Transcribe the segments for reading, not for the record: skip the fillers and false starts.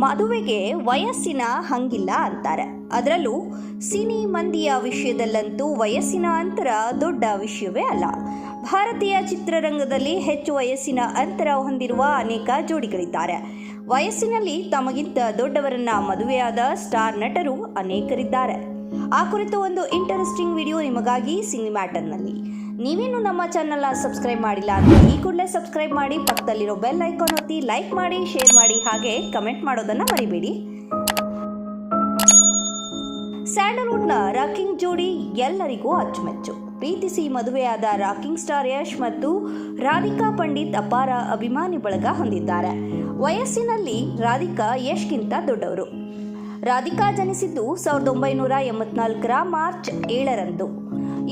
ಮದುವೆಗೆ ವಯಸ್ಸಿನ ಹಂಗಿಲ್ಲ ಅಂತಾರೆ. ಅದರಲ್ಲೂ ಸಿನಿ ಮಂದಿಯ ವಿಷಯದಲ್ಲಂತೂ ವಯಸ್ಸಿನ ಅಂತರ ದೊಡ್ಡ ವಿಷಯವೇ ಅಲ್ಲ. ಭಾರತೀಯ ಚಿತ್ರರಂಗದಲ್ಲಿ ಹೆಚ್ಚು ವಯಸ್ಸಿನ ಅಂತರ ಹೊಂದಿರುವ ಅನೇಕ ಜೋಡಿಗಳಿದ್ದಾರೆ. ವಯಸ್ಸಿನಲ್ಲಿ ತಮಗಿಂತ ದೊಡ್ಡವರನ್ನ ಮದುವೆಯಾದ ಸ್ಟಾರ್ ನಟರು ಅನೇಕರಿದ್ದಾರೆ. ಆ ಕುರಿತು ಒಂದು ಇಂಟರೆಸ್ಟಿಂಗ್ ವಿಡಿಯೋ ನಿಮಗಾಗಿ ಸಿನಿಮ್ಯಾಟರ್ನಲ್ಲಿ. ನೀವೇನು ನಮ್ಮ ಚಾನೆಲ್ನ ಸಬ್ಸ್ಕ್ರೈಬ್ ಮಾಡಿಲ್ಲ ಅಂದರೆ ಈ ಕೂಡಲೇ ಸಬ್ಸ್ಕ್ರೈಬ್ ಮಾಡಿ, ಪಕ್ಕದಲ್ಲಿರೋ ಬೆಲ್ ಐಕಾನ್ ಒತ್ತಿ ಲೈಕ್ ಮಾಡಿ, ಶೇರ್ ಮಾಡಿ, ಹಾಗೆ ಕಮೆಂಟ್ ಮಾಡೋದನ್ನು ಮರಿಬೇಡಿ. ಸ್ಯಾಂಡಲ್ವುಡ್ನ ರಾಕಿಂಗ್ ಜೋಡಿ ಎಲ್ಲರಿಗೂ ಅಚ್ಚುಮೆಚ್ಚು. ಪ್ರೀತಿಸಿ ಮದುವೆಯಾದ ರಾಕಿಂಗ್ ಸ್ಟಾರ್ ಯಶ್ ಮತ್ತು ರಾಧಿಕಾ ಪಂಡಿತ್ ಅಪಾರ ಅಭಿಮಾನಿ ಬಳಗ ಹೊಂದಿದ್ದಾರೆ. ವಯಸ್ಸಿನಲ್ಲಿ ರಾಧಿಕಾ ಯಶ್ಗಿಂತ ದೊಡ್ಡವರು. ರಾಧಿಕಾ ಜನಿಸಿದ್ದು 1984ರ ಮಾರ್ಚ್ 7ರಂದು.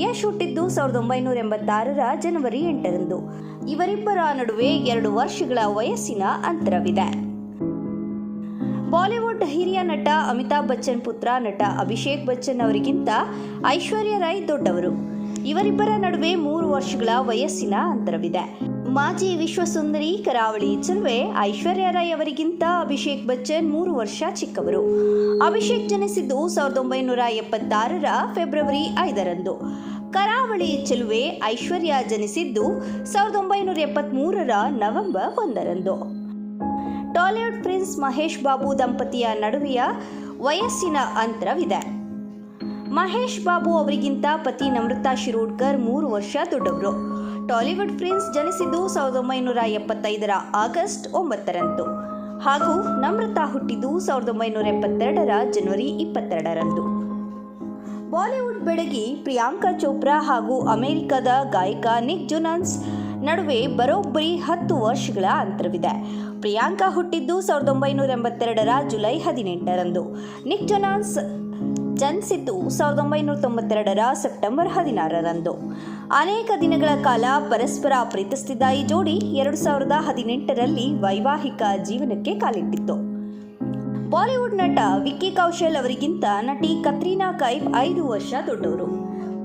ಯಶ್ ಹುಟ್ಟಿದ್ದು 1986ರ ಜನವರಿ 8ರಂದು. ಇವರಿಬ್ಬರ ನಡುವೆ 2 ವರ್ಷಗಳ ವಯಸ್ಸಿನ ಅಂತರವಿದೆ. ಬಾಲಿವುಡ್ ಹಿರಿಯ ನಟ ಅಮಿತಾಬ್ ಬಚ್ಚನ್ ಪುತ್ರ ನಟ ಅಭಿಷೇಕ್ ಬಚ್ಚನ್ ಅವರಿಗಿಂತ ಐಶ್ವರ್ಯ ರೈ ದೊಡ್ಡವರು. ಇವರಿಬ್ಬರ ನಡುವೆ 3 ವರ್ಷಗಳ ವಯಸ್ಸಿನ ಅಂತರವಿದೆ. ಮಾಜಿ ವಿಶ್ವಸುಂದರಿ ಕರಾವಳಿ ಚೆಲುವೆ ಐಶ್ವರ್ಯ ರೈ ಅವರಿಗಿಂತ ಅಭಿಷೇಕ್ ಬಚ್ಚನ್ 3 ವರ್ಷ ಚಿಕ್ಕವರು. ಅಭಿಷೇಕ್ ಜನಿಸಿದ್ದು 1976ರ ಫೆಬ್ರವರಿ 5ರಂದು. ಕರಾವಳಿ ಚೆಲುವೆ ಐಶ್ವರ್ಯ ಜನಿಸಿದ್ದು 1973ರ ನವೆಂಬರ್ 1ರಂದು. ಟಾಲಿವುಡ್ ಪ್ರಿನ್ಸ್ ಮಹೇಶ್ ಬಾಬು ದಂಪತಿಯ ನಡುವೆಯ ವಯಸ್ಸಿನ ಅಂತರವಿದೆ. ಮಹೇಶ್ ಬಾಬು ಅವರಿಗಿಂತ ಪತಿ ನಮ್ರತಾ ಶಿರೋಡ್ಕರ್ 3 ವರ್ಷ ದೊಡ್ಡವರು. ಟಾಲಿವುಡ್ ಪ್ರಿನ್ಸ್ ಜನಿಸಿದ್ದು 1975ರ ಆಗಸ್ಟ್ 9ರಂದು ಹಾಗೂ ನಮ್ರತಾ ಹುಟ್ಟಿದ್ದು 1972ರ ಜನವರಿ 22ರಂದು. ಬಾಲಿವುಡ್ ಬೆಡಗಿ ಪ್ರಿಯಾಂಕಾ ಚೋಪ್ರಾ ಹಾಗೂ ಅಮೆರಿಕದ ಗಾಯಕ ನಿಕ್ ಜೊನಾಸ್ ನಡುವೆ ಬರೋಬ್ಬರಿ 10 ವರ್ಷಗಳ ಅಂತರವಿದೆ. ಪ್ರಿಯಾಂಕಾ ಹುಟ್ಟಿದ್ದು 1982ರ ಜುಲೈ 18ರಂದು. ನಿಕ್ ಜೊನಾಸ್ ಜನಿಸಿದ್ದು 1992ರ ಸೆಪ್ಟೆಂಬರ್ 16ರಂದು. ಅನೇಕ ದಿನಗಳ ಕಾಲ ಪರಸ್ಪರ ಪ್ರೀತಿಸುತ್ತಿದ್ದ ಈ ಜೋಡಿ 2018ರಲ್ಲಿ ವೈವಾಹಿಕ ಜೀವನಕ್ಕೆ ಕಾಲಿಟ್ಟಿತ್ತು. ಬಾಲಿವುಡ್ ನಟ ವಿಕ್ಕಿ ಕೌಶಲ್ ಅವರಿಗಿಂತ ನಟಿ ಕತ್ರೀನಾ ಕೈಫ್ 5 ವರ್ಷ ದೊಡ್ಡವರು.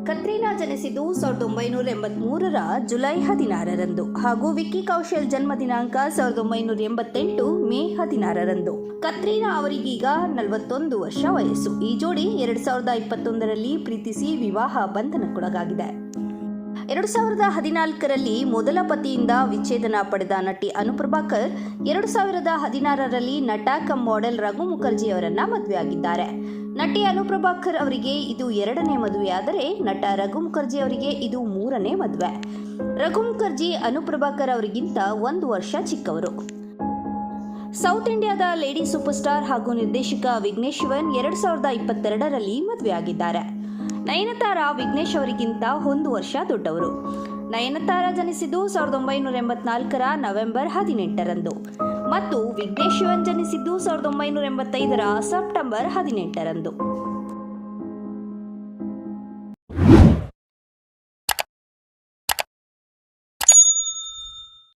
ಕತ್ರೀನಾ ಜನಿಸಿದ್ದು 1983ರ ಜುಲೈ 16ರಂದು ಹಾಗೂ ವಿಕ್ಕಿ ಕೌಶಲ್ ಜನ್ಮ ದಿನಾಂಕ 1988 ಮೇ 16ರಂದು. ಕತ್ರೀನಾ ಅವರಿಗೀಗ 41 ವರ್ಷ ವಯಸ್ಸು. ಈ ಜೋಡಿ 2021ರಲ್ಲಿ ಪ್ರೀತಿಸಿ ವಿವಾಹ ಬಂಧನಕ್ಕೊಳಗಾಗಿದೆ. 2014ರಲ್ಲಿ ಮೊದಲ ಪತಿಯಿಂದ ವಿಚ್ಛೇದನ ಪಡೆದ ನಟಿ ಅನು ಪ್ರಭಾಕರ್ 2016ರಲ್ಲಿ ನಟ ಕಮ್ ಮಾಡೆಲ್ ರಘು ಮುಖರ್ಜಿ ಅವರನ್ನ ಮದುವೆಯಾಗಿದ್ದಾರೆ. ನಟಿ ಅನು ಪ್ರಭಾಕರ್ ಅವರಿಗೆ ಇದು 2ನೇ ಮದುವೆಯಾದರೆ ನಟ ರಘು ಮುಖರ್ಜಿ ಅವರಿಗೆ ಇದು 3ನೇ ಮದುವೆ. ರಘು ಮುಖರ್ಜಿ ಅನು ಪ್ರಭಾಕರ್ ಅವರಿಗಿಂತ 1 ವರ್ಷ ಚಿಕ್ಕವರು. ಸೌತ್ ಇಂಡಿಯಾದ ಲೇಡಿ ಸೂಪರ್ ಸ್ಟಾರ್ ಹಾಗೂ ನಿರ್ದೇಶಕ ವಿಘ್ನೇಶ್ ಶಿವನ್ 2022ರಲ್ಲಿ ಮದುವೆಯಾಗಿದ್ದಾರೆ. ನಯನತಾರಾ ವಿಘ್ನೇಶ್ ಅವರಿಗಿಂತ 1 ವರ್ಷ ದೊಡ್ಡವರು. ನಯನತಾರಾ ಜನಿಸಿದ್ದು 1984ರ ನವೆಂಬರ್ 18ರಂದು ಮತ್ತು ವಿಘ್ನೇಶ್ ಶಿವನ್ ಜನಿಸಿದ್ದು 1985ರ ಸೆಪ್ಟೆಂಬರ್ 18ರಂದು.